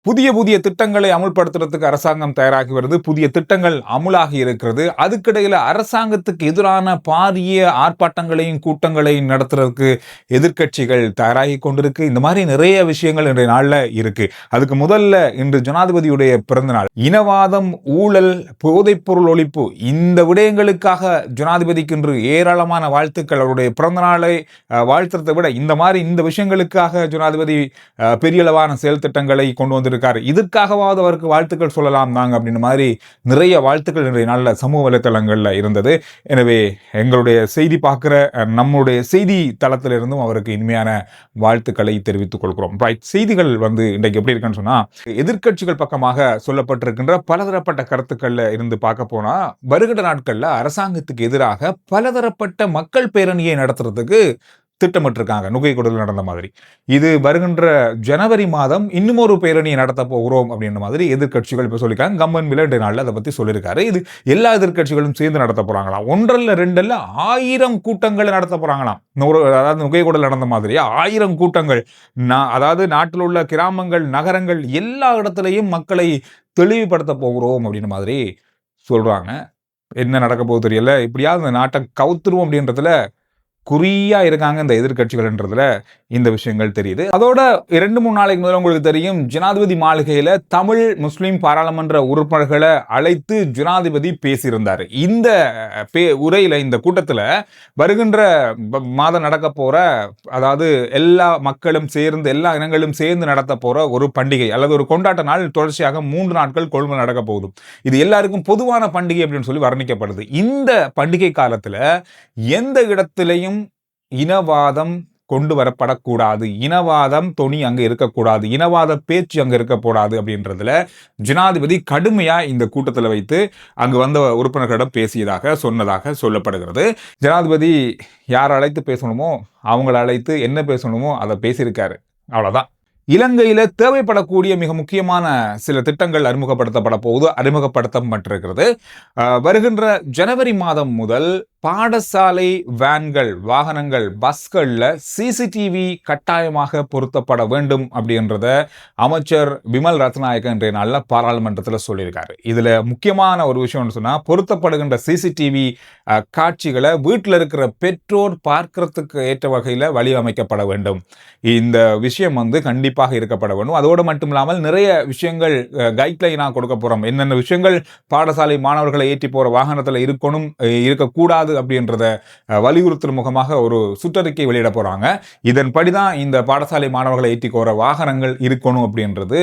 புதிய புதிய திட்டங்களை அமுல்படுத்துறதுக்கு அரசாங்கம் தயாராகி வருது. புதிய திட்டங்கள் அமுலாகி இருக்கிறது. அதுக்கிடையில அரசாங்கத்துக்கு எதிரான பாரிய ஆர்ப்பாட்டங்களையும் கூட்டங்களையும் நடத்துறதுக்கு எதிர்க்கட்சிகள் தயாராகி கொண்டிருக்கு. இந்த மாதிரி நிறைய விஷயங்கள் இன்றைய நாள்ல இருக்கு. அதுக்கு முதல்ல இன்று ஜனாதிபதியுடைய பிறந்தநாள். இனவாதம், ஊழல், போதைப்பொருள் ஒழிப்பு இந்த விடயங்களுக்காக ஜனாதிபதிக்கு இன்று ஏராளமான வாழ்த்துக்கள். அவருடைய பிறந்தநாளை வாழ்த்துறதை விட இந்த விஷயங்களுக்காக ஜனாதிபதி பெரிய அளவான செயல் திட்டங்களை கொண்டு வந்திருக்காரு. இதுக்காகவாவது அவருக்கு வாழ்த்துக்கள் சொல்லலாம் நாங்க அப்படின்ற மாதிரி நிறைய வாழ்த்துக்கள் இன்றைய நாள்ல சமூக வலைத்தளங்கள்ல இருந்தது. எனவே எங்களுடைய செய்தி பார்க்கிற நம்முடைய செய்தி தளத்திலிருந்தும் அவருக்கு இனிமையான வாழ்த்துக்களை தெரிவித்துக் கொள்கிறோம். செய்திகள் இன்றைக்கு எப்படி இருக்குன்னு சொன்னா, எதிர்க்கட்சிகள் பக்கமாக சொல்லப்பட்டிருக்கின்ற பலதரப்பட்ட கருத்துக்கள்ல இருந்து பார்க்க போனா, வருகிற நாட்கள்ல அரசாங்கத்துக்கு எதிராக பலதரப்பட்ட மக்கள் பேரணியை நடத்துறதுக்கு திட்டமிட்டிருக்காங்க. நுகைகொடல் நடந்த மாதிரி இது வருகின்ற ஜனவரி மாதம் இன்னும் ஒரு பேரணியை நடத்த போகிறோம் அப்படின்ற மாதிரி எதிர்க்கட்சிகள் இப்ப சொல்லியிருக்காங்க. கம்மன் விளையாட்டு நாள்ல அதை பத்தி சொல்லியிருக்காரு. இது எல்லா எதிர்க்கட்சிகளும் சேர்ந்து நடத்த போறாங்களாம். 1-2 1000 கூட்டங்களை நடத்த போறாங்களாம். அதாவது நுகைகொடல் நடந்த மாதிரி 1000 கூட்டங்கள். அதாவது நாட்டில் உள்ள கிராமங்கள், நகரங்கள் எல்லா இடத்துலையும் மக்களை தெளிவுபடுத்த போகிறோம் அப்படின்ற மாதிரி சொல்றாங்க. என்ன நடக்க போகுது தெரியல. இப்படியாவது இந்த நாட்டை கவுத்துருவோம் அப்படின்றதுல குறியா இருக்காங்க இந்த எதிர்க்கட்சிகள்ன்றதுல இந்த விஷயங்கள் தெரியுது. அதோட 2-3 நாளைக்கு முதல்ல உங்களுக்கு தெரியும், ஜனாதிபதி மாளிகையில தமிழ் முஸ்லிம் பாராளுமன்ற உறுப்பினர்களை அழைத்து ஜனாதிபதி பேசியிருந்தார். இந்த உரையில, இந்த கூட்டத்துல வருகின்ற மாதம் நடக்க போற, அதாவது எல்லா மக்களும் சேர்ந்து, எல்லா இனங்களும் சேர்ந்து நடத்த போற ஒரு பண்டிகை அல்லது ஒரு கொண்டாட்ட நாள் தொடர்ச்சியாக 3 நாட்கள் கொழும்பு நடக்க போகுது. இது எல்லாருக்கும் பொதுவான பண்டிகை அப்படின்னு சொல்லி வர்ணிக்கப்படுது. இந்த பண்டிகை காலத்துல எந்த இடத்திலையும் இனவாதம் கொண்டு வரப்படக்கூடாது, இனவாதம் தொனி அங்க இருக்கக்கூடாது, இனவாத பேச்சு அங்க இருக்கக்கூடாது அப்படின்றதுல ஜனாதிபதி கடுமையா இந்த கூட்டத்தில் வைத்து அங்கு வந்த உறுப்பினர்களிடம் பேசியதாக சொன்னதாக சொல்லப்படுகிறது. ஜனாதிபதி யார் அழைத்து பேசணுமோ அவங்களை அழைத்து என்ன பேசணுமோ அதை பேசியிருக்காரு. அவ்வளவுதான். இலங்கையில தேவைப்படக்கூடிய மிக முக்கியமான சில திட்டங்கள் அறிமுகப்படுத்தப்பட்டிருக்கிறது. வருகின்ற ஜனவரி மாதம் முதல் பாடசாலை வேன்கள், வாகனங்கள், பஸ்கள்ல சிசிடிவி கட்டாயமாக பொருத்தப்பட வேண்டும் அப்படின்றத அமைச்சர் விமல் ரத்நாயக்க இன்றைய நாள்ல பாராளுமன்றத்தில் சொல்லியிருக்காரு. இதுல முக்கியமான ஒரு விஷயம் சொன்னா, பொருத்தப்படுகின்ற சிசிடிவி காட்சிகளை வீட்டில் இருக்கிற பெற்றோர் பார்க்கறதுக்கு ஏற்ற வகையில வடிவமைக்கப்பட வேண்டும். இந்த விஷயம் கண்டிப்பாக இருக்கப்பட வேண்டும். அதோடு மட்டும் இல்லாமல் நிறைய விஷயங்கள் கைட்லைனா கொடுக்க போறோம். என்னென்ன விஷயங்கள் பாடசாலை மாணவர்களை ஏற்றி போற வாகனத்தில் இருக்கக்கூடாது அப்படின்றத வலியுறுத்தும் முகமாக ஒரு சுற்றறிக்கை வெளியிட போறாங்க. இதன்படிதான் இந்த பாடசாலை மாணவர்களை ஏற்றி போற வாகனங்கள் இருக்கணும் அப்படின்றது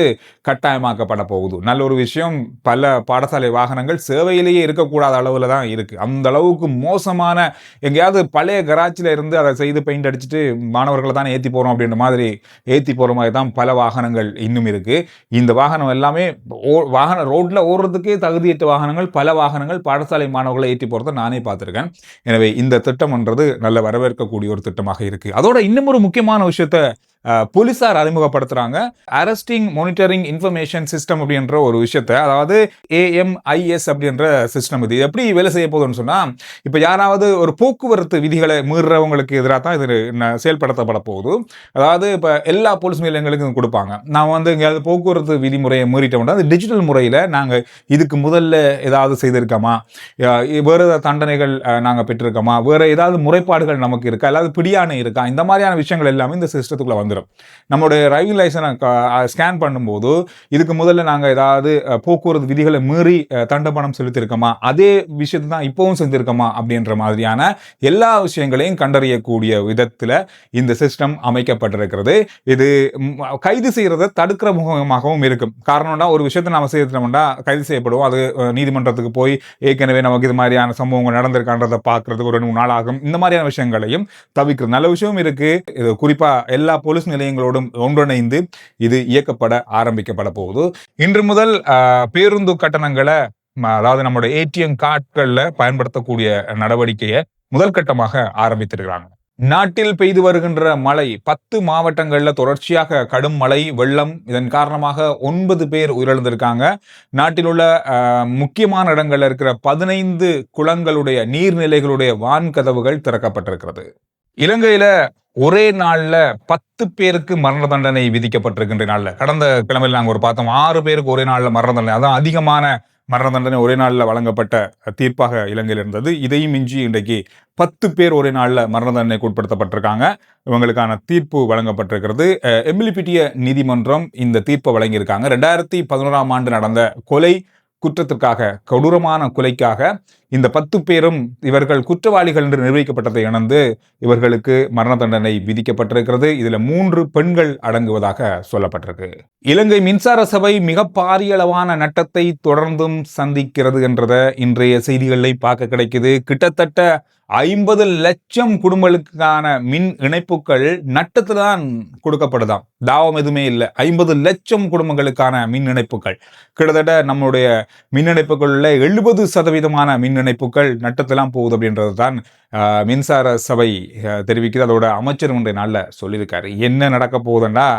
கட்டாயமாக்கப்பட போகுது. நல்ல ஒரு விஷயம். பல பாடசாலை வாகனங்கள் சேவையிலேயே இருக்கக்கூடாத அளவுல தான் இருக்கு. அந்த அளவுக்கு மோசமான, எங்கேயாவது பழைய கராச்சில இருந்து அதை செய்து பெயிண்ட் அடிச்சுட்டு மாணவர்களை தான் ஏற்றி போறோம் அப்படின்ற மாதிரி ஏற்றி போற மாதிரி தான் பல வாகனங்கள் இன்னும் இருக்கு. இந்த வாகனம் எல்லாமே ரோட்ல ஓடுறதுக்கே தகுதியற்ற வாகனங்கள், பல வாகனங்கள் பாடசாலை மாணவர்களை ஏற்றி போறதை நானே பார்த்திருக்கேன். எனவே இந்த திட்டம்ன்றது நல்ல வரவேற்கக்கூடிய ஒரு திட்டமாக இருக்கு. அதோட இன்னும் ஒரு முக்கியமான விஷயத்தை போலீசார் அறிமுகப்படுத்துறாங்க. அரெஸ்டிங் மானிட்டரிங் இன்ஃபர்மேஷன் சிஸ்டம் அப்படின்ற ஒரு விஷயத்தை, அதாவது AMIS அப்படின்ற சிஸ்டம். இது எப்படி வேலை செய்ய போகுதுன்னு சொன்னா, இப்ப யாராவது ஒரு போக்குவரத்து விதிகளை மீறுறவங்களுக்கு எதிராக தான் இது செயல்படுத்தப்பட போகுது. அதாவது இப்ப எல்லா போலீஸ் நிலையங்களுக்கும் கொடுப்பாங்க. நான் எங்கேயாவது போக்குவரத்து விதிமுறையை மீறிட்டோம்னா அது டிஜிட்டல் முறையில நாங்க இதுக்கு முதல்ல ஏதாவது செய்திருக்கோமா, வேற ஏதாவது தண்டனைகள் நாங்க பெற்றிருக்கோமா, வேற ஏதாவது முறைப்பாடுகள் நமக்கு இருக்கா, அதாவது பிடியானை இருக்கா, இந்த மாதிரியான விஷயங்கள் எல்லாமே இந்த சிஸ்டத்துக்குள்ள வந்துடும். நம்முடைய டிரைவிங் லைசனை ஸ்கேன் பண்ணும்போது இதுக்கு முதல்ல நாங்கள் ஏதாவது போக்குவரத்து விதிகளை மீறி தண்டப்பணம் செலுத்தியிருக்கோமா, அதே விஷயத்தை தான் இப்பவும் செஞ்சிருக்கோமா அப்படின்ற மாதிரியான எல்லா விஷயங்களையும் கண்டறியக்கூடிய விதத்தில் இந்த சிஸ்டம் அமைக்கப்பட்டிருக்கிறது. இது கைது செய்யறதை தடுக்கிற முகமாகவும் இருக்கும். காரணம்னா ஒரு விஷயத்தை நம்ம செய்யறோம்னா கைது செய்யப்படுவோம். அது நீதிமன்றத்துக்கு போய் ஏற்கனவே நமக்கு இது மாதிரியான சம்பவங்கள் நடந்திருக்கான்றதை பார்க்கறதுக்கு ஒரு 2-3 நாள் ஆகும். இந்த மாதிரியான விஷயங்களையும் தவிர்க்கிறது நல்ல விஷயம் இருக்கு. இது குறிப்பா எல்லா போலீஸ் நிலையங்களோடும் ஒன்றிணைந்து இது இயக்கப்பட ஆரம்பிக்கப்பட போகுது. இன்று முதல் பேருந்து கட்டணங்களை, அதாவது நம்முடைய ATM கார்டுகள்ல பயன்படுத்தக்கூடிய நடவடிக்கையை முதல் கட்டமாக ஆரம்பித்திருக்கிறாங்க. நாட்டில் பெய்து வருகின்ற மழை, 10 மாவட்டங்கள்ல தொடர்ச்சியாக கடும் மழை, வெள்ளம். இதன் காரணமாக 9 பேர் உயிரிழந்திருக்காங்க. நாட்டில் உள்ள முக்கியமான இடங்கள்ல இருக்கிற 15 குளங்களுடைய நீர்நிலைகளுடைய வான்கதவுகள் திறக்கப்பட்டிருக்கிறது. இலங்கையில ஒரே நாள்ல 10 பேருக்கு மரண தண்டனை விதிக்கப்பட்டிருக்கின்ற நாள்ல கடந்த கிழமையில் நாங்க ஒரு பார்த்தோம் 6 பேருக்கு ஒரே நாள்ல மரண தண்டனை, அதான் அதிகமான மரண தண்டனை ஒரே நாள்ல வழங்கப்பட்ட தீர்ப்பாக இலங்கையில் இருந்தது. இதையும் மிஞ்சி இன்றைக்கு 10 பேர் ஒரே நாள்ல மரண தண்டனைக்கு உட்படுத்தப்பட்டிருக்காங்க. இவங்களுக்கான தீர்ப்பு வழங்கப்பட்டிருக்கிறது. எம்எல்பிட்டிய நீதிமன்றம் இந்த தீர்ப்பை வழங்கியிருக்காங்க. 2011ஆம் ஆண்டு நடந்த கொலை குற்றத்திற்காக, கொடூரமான கொலைக்காக இந்த 10 பேரும் இவர்கள் குற்றவாளிகள் என்று நிரூபிக்கப்பட்டதை இணைந்து இவர்களுக்கு மரண தண்டனை விதிக்கப்பட்டிருக்கிறது. இதுல 3 பெண்கள் அடங்குவதாக சொல்லப்பட்டிருக்கு. இலங்கை மின்சார சபை மிக பாரிய அளவான நட்டத்தை தொடர்ந்தும் சந்திக்கிறது என்றத இன்றைய செய்திகளில் பார்க்க கிடைக்குது. கிட்டத்தட்ட 50 லட்சம் குடும்பங்களுக்கான மின் இணைப்புகள் நட்டத்துதான் கொடுக்கப்படுதாம். தாவம் எதுவுமே இல்லை. 50 லட்சம் குடும்பங்களுக்கான மின் இணைப்புகள், கிட்டத்தட்ட நம்முடைய மின் இணைப்புகளில் 70% மின் இணைப்புகள் நட்டத்தெல்லாம் போகுது அப்படின்றது தான் மின்சார சபை தெரிவிக்குது. அதோட அமைச்சர் ஒன்றை நாளில் சொல்லியிருக்காரு. என்ன நடக்க போகுதுன்னா,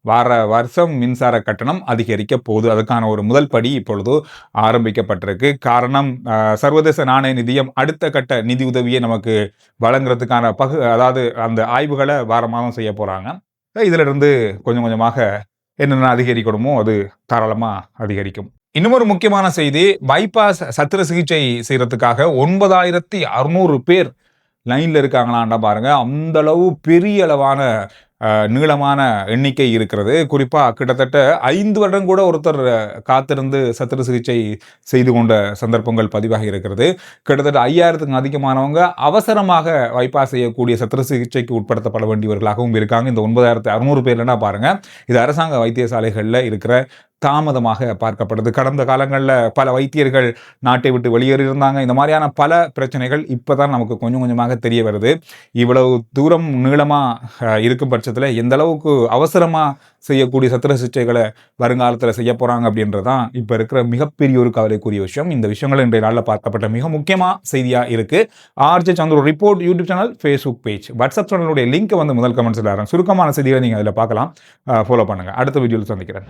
வார வருஷம் மின்சார கட்டணம் அதிகரிக்க போகுது. அதுக்கான ஒரு முதல் படி இப்பொழுது ஆரம்பிக்கப்பட்டிருக்கு. காரணம், சர்வதேச நாணய நிதியம் அடுத்த கட்ட நிதி உதவியை நமக்கு வழங்குறதுக்கான அதாவது அந்த ஆய்வுகளை வார மாதம் செய்ய போறாங்க. இதுல இருந்து கொஞ்சம் கொஞ்சமாக என்னென்ன அதிகரிக்கணுமோ அது தாராளமா அதிகரிக்கும். இன்னும் ஒரு முக்கியமான செய்தி, பைபாஸ் சத்திர சிகிச்சை செய்யறதுக்காக 9600 பேர் லைன்ல இருக்காங்களான்டா பாருங்க. அந்த அளவு பெரிய அளவான நீளமான எண்ணிக்கை இருக்கிறது. குறிப்பா கிட்டத்தட்ட 5 வருடம் கூட ஒருத்தர் காத்திருந்து சத்திர சிகிச்சை செய்து கொண்ட சந்தர்ப்பங்கள் பதிவாகி இருக்கிறது. கிட்டத்தட்ட 5000க்கும் அதிகமானவங்க அவசரமாக பைபாஸ் செய்யக்கூடிய சத்திர சிகிச்சைக்கு உட்படுத்தப்பட வேண்டியவர்களாகவும் இருக்காங்க. இந்த 9600 பேர்லன்னா பாருங்க, இது அரசாங்க வைத்தியசாலைகள்ல இருக்கிற தாமதமாக பார்க்கப்படுது. கடந்த காலங்களில் பல வைத்தியர்கள் நாட்டை விட்டு வெளியேறியிருந்தாங்க. இந்த மாதிரியான பல பிரச்சனைகள் இப்போதான் நமக்கு கொஞ்சம் கொஞ்சமாக தெரிய வருது. இவ்வளவு தூரம் நீளமாக இருக்கும் பட்சத்தில் எந்த அளவுக்கு அவசரமாக செய்யக்கூடிய சத்திர சிகிச்சைகளை வருங்காலத்தில் செய்ய போகிறாங்க அப்படின்றது தான் இப்போ இருக்கிற மிகப்பெரிய ஒரு கவலைக்குரிய விஷயம். இந்த விஷயங்கள் இன்றைய நாளில் பார்க்கப்பட்ட மிக முக்கியமாக செய்தியாக இருக்குது. RJ Chandru report YouTube channel, Facebook page, WhatsApp சேனலுடைய லிங்க் வந்து முதல் கமெண்ட்ஸில் சுருக்கமான செய்திகளை நீங்கள் அதில் பார்க்கலாம். ஃபாலோ பண்ணுங்கள். அடுத்த வீடியோவில் சந்திக்கிறேன்.